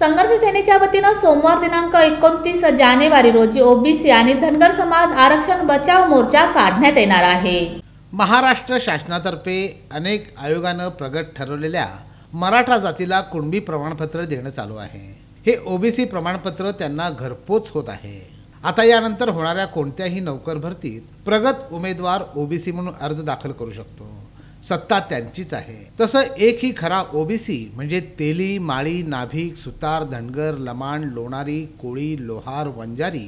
संघर्ष सेनेच्या वतीनं सोमवार दिनांक 29 जानेवारी रोजी ओबीसी आणि धनगर समाज आरक्षण बचाव मोर्चा काढण्यात येणार आहे। महाराष्ट्र शासनातर्फे अनेक आयोगानं प्रगत ठरवलेल्या मराठा जातीला कुणबी प्रमाणपत्र देणं चालू आहे। हे ओबीसी प्रमाणपत्र त्यांना घरपोच होत आहे। आता यानंतर होणाऱ्या कोणत्याही नोकर भरतीत प्रगत उमेदवार ओबीसी म्हणून अर्ज दाखल करू शकतो। सत्ता त्यांचीच आहे। तसं एकही खरा ओबीसी म्हणजे तेली, माळी, नाभिक, सुतार, धनगर, लमाण, लोणारी, कोळी, लोहार, वंजारी,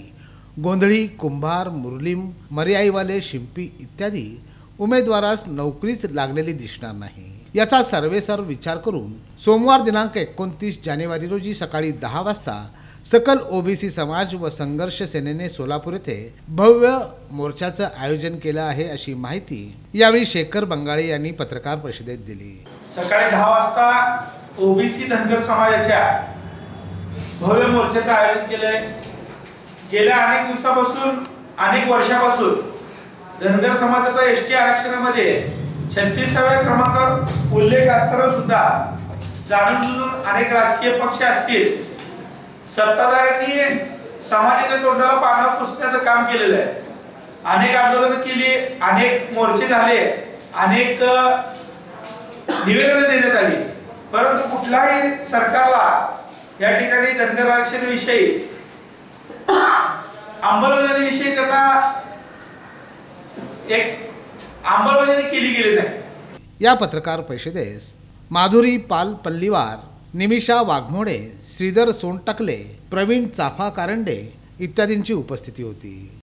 गोंधळी, कुंभार, मुरलीम, मर्याईवाले, शिंपी इत्यादी उमेदवारास नोकरीच लागलेली दिसणार नाही। याचा सर्वेसर्व विचार करून सोमवार दिनांक 29 जानेवारी रोजी सकाळी 10 वाजता सकल ओबीसी समाज व संघर्ष सेनेने सोलापूर येथे भव्य मोर्चाचं आयोजन केलं आहे, अशी माहिती यावेळी शेखर बंगाळे यांनी पत्रकार परिषदेत दिली। सकाळी 10 वाजता ओबीसी धनगर समाजाच्या भव्य मोर्चाचं आयोजन केलंय। गेल्या अनेक दिवसापासून, अनेक वर्षापासून धनगर समाजाचा एसटी आरक्षणामध्ये 36व्या क्रमांकावर उल्लेख असताना सुद्धा जाणून अनेक राजकीय पक्ष असतील, सत्ताधाऱ्यांनी समाजाच्या तोंडाला पानं पुसण्याचं काम केलेलं आहे। अनेक आंदोलनं केली, अनेक मोर्चे झाले, अनेक निवेदनं देण्यात आली, परंतु कुठल्याही सरकारला या ठिकाणी धनगर आरक्षणाविषयी, अंमलबजावणीविषयी त्यांना एक अंमलबजावणी केली गेली नाही। या पत्रकार परिषदेस माधुरी पाल पल्लीवार, निमिषा वाघमोडे, श्रीधर सोनटकले, प्रवीण चाफा कारंडे इत्यादींची उपस्थिती होती।